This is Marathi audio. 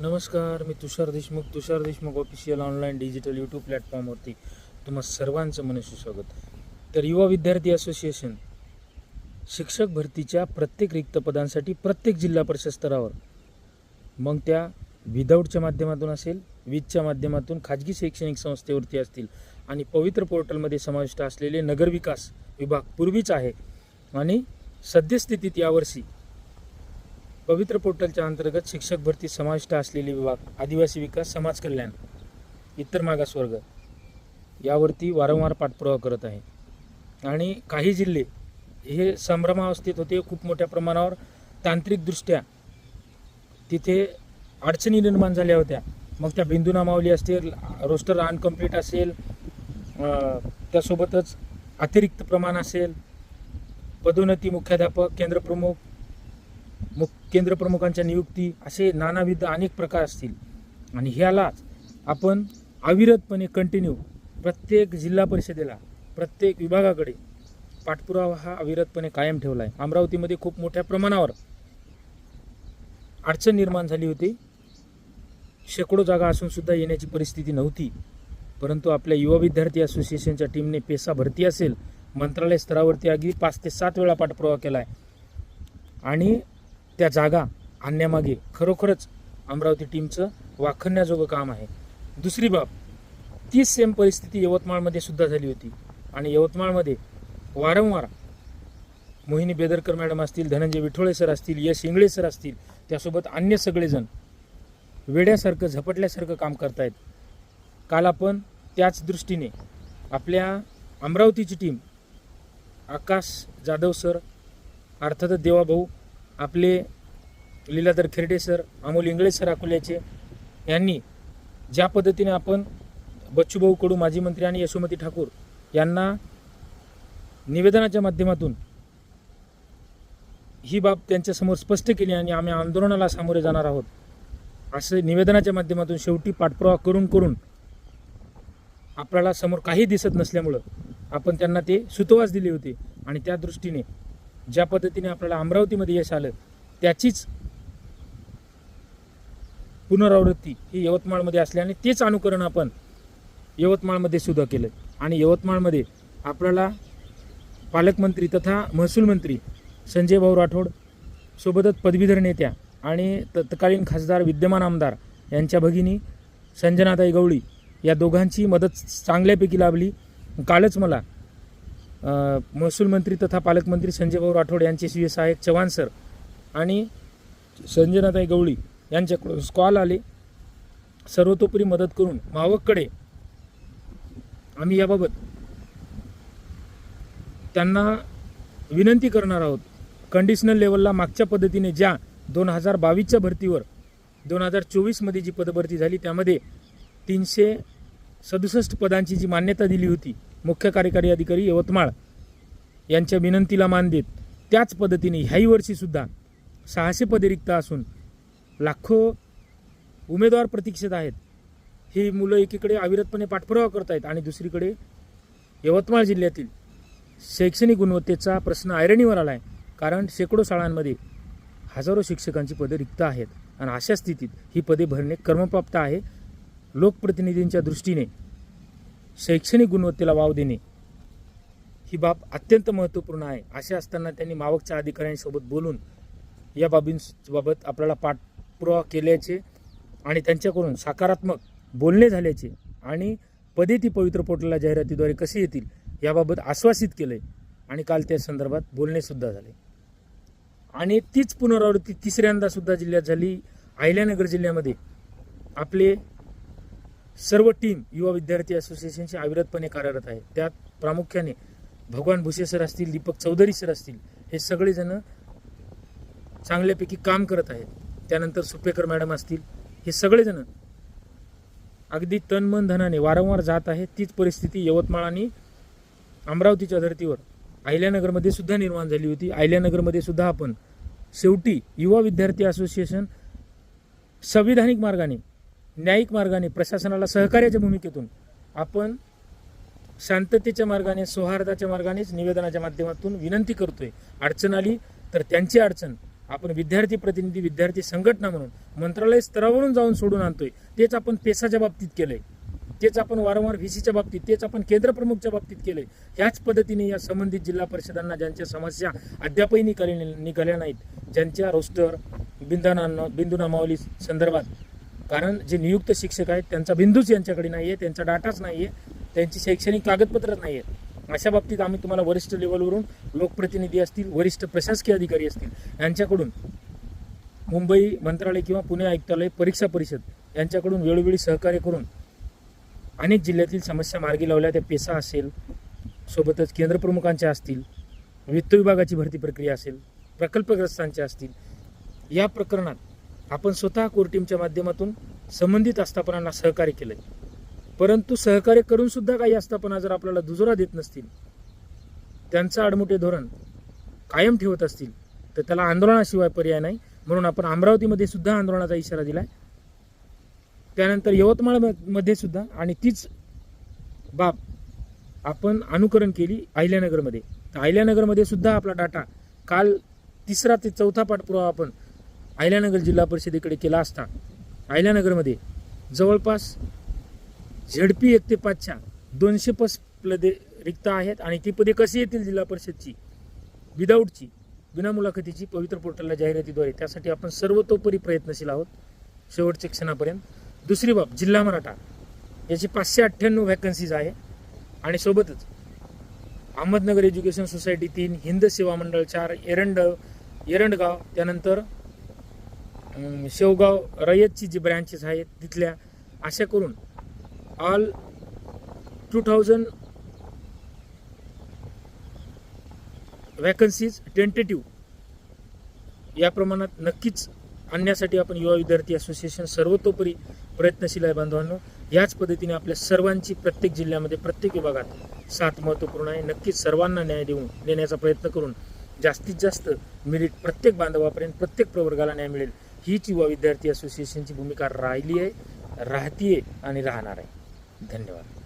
नमस्कार, मी Tushar Deshmukh official online digital YouTube प्लॅटफॉर्मवरती तुम्हा सर्वांचं मनस्वी स्वागत. तर युवा विद्यार्थी असोसिएशन शिक्षक भरतीच्या प्रत्येक रिक्त पदांसाठी प्रत्येक जिल्हा परिषद स्तरावर, मग त्या विदाऊटच्या माध्यमातून असेल, वीजच्या माध्यमातून, खाजगी शैक्षणिक संस्थेवरती असतील आणि पवित्र पोर्टलमध्ये समाविष्ट असलेले नगरविकास विभाग पूर्वीच आहे आणि सद्यस्थितीत यावर्षी पवित्र पोर्टलच्या अंतर्गत शिक्षक भरती समाविष्ट असलेले विभाग, आदिवासी विकास, समाज कल्याण, इतर मागासवर्ग यावरती वारंवार पाठपुरावा करत आहे. आणि काही जिल्हे हे संभ्रमावस्थेत होते. खूप मोठ्या प्रमाणावर तांत्रिकदृष्ट्या तिथे अडचणी निर्माण झाल्या होत्या. मग त्या बिंदू नामावली असतील, रोस्टर अनकम्प्लीट असेल, त्यासोबतच अतिरिक्त प्रमाण असेल, पदोन्नती, मुख्याध्यापक, केंद्रप्रमुखांच्या नियुक्ती, असे नानाविध अनेक प्रकार असतील. आणि ह्यालाच आपण अविरतपणे कंटिन्यू प्रत्येक जिल्हा परिषदेला, प्रत्येक विभागाकडे पाठपुरावा हा अविरतपणे कायम ठेवला आहे. अमरावतीमध्ये खूप मोठ्या प्रमाणावर अडचण निर्माण झाली होती. शेकडो जागा असून सुद्धा येण्याची परिस्थिती नव्हती. परंतु आपल्या युवा विद्यार्थी असोसिएशनच्या टीमने पेसा भरती असेल, मंत्रालय स्तरावरती अगदी 5 ते 7 वेळा पाठपुरावा केला आहे. आणि त्या जागा आणण्यामागे खरोखरच अमरावती टीमचं वाखण्याजोगं काम आहे. दुसरी बाब, तीच सेम परिस्थिती यवतमाळमध्ये सुद्धा झाली होती. आणि यवतमाळमध्ये वारंवार मोहिनी बेदरकर मॅडम असतील, धनंजय विठोळे सर असतील, यश इंगळे सर असतील, त्यासोबत अन्य सगळेजण वेड्यासारखं, झपटल्यासारखं काम करतायत. काल आपण त्याच दृष्टीने आपल्या अमरावतीची टीम, आकाश जाधव सर, अर्थातच देवाभाऊ, आपले लीलाधर खिरडे सर, अमोल इंगळे सर अकोल्याचे, यांनी ज्या पद्धतीने आपण बच्चूभाऊ कडू माजी मंत्री आणि यशोमती ठाकूर यांना निवेदनाच्या माध्यमातून ही बाब त्यांच्यासमोर स्पष्ट केली आणि आम्ही आंदोलनाला सामोरे जाणार आहोत असे निवेदनाच्या माध्यमातून शेवटी पाठपुरावा करून आपल्याला समोर काही दिसत नसल्यामुळं आपण त्यांना ते सुतोवाच दिले होते. आणि त्या दृष्टीने ज्या पद्धतीने आपल्याला अमरावतीमध्ये यश आलं, त्याचीच पुनरावृत्ती ही यवतमाळमध्ये असल्याने तेच अनुकरण आपण यवतमाळमध्ये सुद्धा केलं. आणि यवतमाळमध्ये आपल्याला पालकमंत्री तथा महसूल मंत्री संजय भाऊ राठोड, सोबतच पदवीधर नेत्या आणि तत्कालीन खासदार, विद्यमान आमदार यांच्या भगिनी संजनाताई गवळी या दोघांची मदत चांगल्यापैकी लाभली. कालच मला महसूल मंत्री तथा पालकमंत्री संजय भाऊ राठोड यांचे स्वीय सहाय्यक चव्हाण सर आणि संजनाताई गवळी यांच्याकडून कॉल आले. सर्वतोपरी मदत करून मावककडे आम्ही याबाबत त्यांना विनंती करणार आहोत. कंडिशनल लेवलला मागच्या पद्धतीने ज्या 2022च्या भरतीवर 2024मध्ये जी पदभरती झाली त्यामध्ये 367 पदांची जी मान्यता दिली होती मुख्य कार्यकारी अधिकारी यवतमाळ यांच्या विनंतीला मान देत, त्याच पद्धतीने ह्याही वर्षीसुद्धा 600 पदे रिक्त असून लाखो उमेदवार प्रतीक्षेत आहेत. ही मुलं एकीकडे अविरतपणे पाठपुरावा करत आहेत आणि दुसरीकडे यवतमाळ जिल्ह्यातील शैक्षणिक गुणवत्तेचा प्रश्न ऐरणीवर आला आहे. कारण शेकडो शाळांमध्ये हजारो शिक्षकांची पदे रिक्त आहेत आणि अशा स्थितीत ही पदे भरणे कर्मप्राप्त आहे. लोकप्रतिनिधींच्या दृष्टीने शैक्षणिक गुणवत्तेला वाव देणे ही बाब अत्यंत महत्त्वपूर्ण आहे. असे असताना त्यांनी मावकच्या अधिकाऱ्यांसोबत बोलून या बाबींबाबत आपल्याला पाठपुरावा केल्याचे आणि त्यांच्याकडून सकारात्मक बोलणे झाल्याचे आणि पदे ती पवित्र पोर्टलला जाहिरातीद्वारे कशी येतील याबाबत आश्वासित केले आणि काल त्या संदर्भात बोलणेसुद्धा झाले. आणि तीच पुनरावृत्ती तिसऱ्यांदा सुद्धा जिल्ह्यात झाली. अहिल्यानगर जिल्ह्यामध्ये आपले सर्व टीम युवा विद्यार्थी असोसिएशनचे अविरतपणे कार्यरत आहे. त्यात प्रामुख्याने भगवान भुसे सर असतील, दीपक चौधरी सर असतील, हे सगळेजण चांगल्यापैकी काम करत आहेत. त्यानंतर सुपेकर मॅडम असतील, हे सगळेजण अगदी तन मन धनाने वारंवार जात आहेत. तीच परिस्थिती यवतमाळ आणि अमरावतीच्या धर्तीवर अहिल्यानगरमध्ये सुद्धा निर्माण झाली होती. अहिल्यानगरमध्ये सुद्धा आपण शेवटी युवा विद्यार्थी असोसिएशन संविधानिक मार्गाने, न्यायिक मार्गाने, प्रशासनाला सहकार्याच्या भूमिकेतून आपण शांततेच्या मार्गाने, सौहार्दाच्या मार्गानेच निवेदनाच्या माध्यमातून विनंती करतोय. अडचण आली तर त्यांची अडचण आपण विद्यार्थी प्रतिनिधी, विद्यार्थी संघटना म्हणून मंत्रालय स्तरावरून जाऊन सोडून आणतोय. तेच आपण पेसाच्या बाबतीत केलंय, तेच आपण वारंवार व्हीसीच्या बाबतीत, तेच आपण केंद्र प्रमुखच्या बाबतीत केलंय. ह्याच पद्धतीने या संबंधित जिल्हा परिषदांना ज्यांच्या समस्या अद्यापही निघाल्या नाहीत, ज्यांच्या रोस्टर बिंदू नामावली संदर्भात, कारण जे नियुक्त शिक्षक आहेत त्यांचा बिंदूच यांच्याकडे नाही आहे, त्यांचा डाटाच नाही आहे, त्यांची शैक्षणिक कागदपत्रच नाही आहेत. अशा बाबतीत आम्ही तुम्हाला वरिष्ठ लेवलवरून लोकप्रतिनिधी असतील, वरिष्ठ प्रशासकीय अधिकारी असतील, यांच्याकडून मुंबई मंत्रालय किंवा पुणे आयुक्तालय, परीक्षा परिषद यांच्याकडून वेळोवेळी सहकार्य करून अनेक जिल्ह्यातील समस्या मार्गी लावल्या. त्या पेसा असेल, सोबतच केंद्रप्रमुखांच्या असतील, वित्त विभागाची भरती प्रक्रिया असेल, प्रकल्पग्रस्तांच्या असतील. या प्रकरणात आपण स्वतः कोर टीमच्या माध्यमातून संबंधित आस्थापनांना सहकार्य केलंय. परंतु सहकार्य करून सुद्धा काही आस्थापना जर आपल्याला दुजोरा देत नसतील, त्यांचं आडमुठे धोरण कायम ठेवत असतील, तर त्याला आंदोलनाशिवाय पर्याय नाही. म्हणून आपण अमरावतीमध्ये सुद्धा आंदोलनाचा इशारा दिलाय, त्यानंतर यवतमाळमध्ये सुद्धा, आणि तीच बाब आपण अनुकरण केली अहिल्यानगरमध्ये. तर अहिल्यानगरमध्ये सुद्धा आपला डाटा काल 3रा ते 4था पाठपुरावा आपण अहिल्यानगर जिल्हा परिषदेकडे केला असता अहिल्यानगरमध्ये जवळपास झेडपी 1 ते 5च्या 200 पदे रिक्त आहेत. आणि ती पदे कशी येतील जिल्हा परिषदची, विदाऊटची, बिना मुलाखतीची, पवित्र पोर्टलला जाहिरातीद्वारे, त्यासाठी आपण सर्वतोपरी प्रयत्नशील आहोत शेवटच्या क्षणापर्यंत. दुसरी बाब, जिल्हा मराठा, याची 598 व्हॅकन्सीज आहे. आणि सोबतच अहमदनगर एज्युकेशन सोसायटी 3, हिंद सेवा मंडळ 4, एरंडगाव, त्यानंतर शेवगाव रयतची जी ब्रँचेस आहेत तिथल्या, अशा करून ऑल 2000 व्हॅकन्सीज टेंटेटिव्ह या प्रमाणात नक्कीच आणण्यासाठी आपण युवा विद्यार्थी असोसिएशन सर्वतोपरी प्रयत्नशील आहे. बांधवांनो, याच पद्धतीने आपल्या सर्वांची प्रत्येक जिल्ह्यामध्ये, प्रत्येक विभागात साथ महत्त्वपूर्ण आहे. नक्कीच सर्वांना न्याय देण्याचा प्रयत्न करून जास्तीत जास्त मेरिट प्रत्येक बांधवापर्यंत, प्रत्येक प्रवर्गाला न्याय मिळेल, हीच युवा विद्यार्थी असोसिएशनची भूमिका राहिली आहे, राहतीये आणि राहणार आहे. धन्यवाद.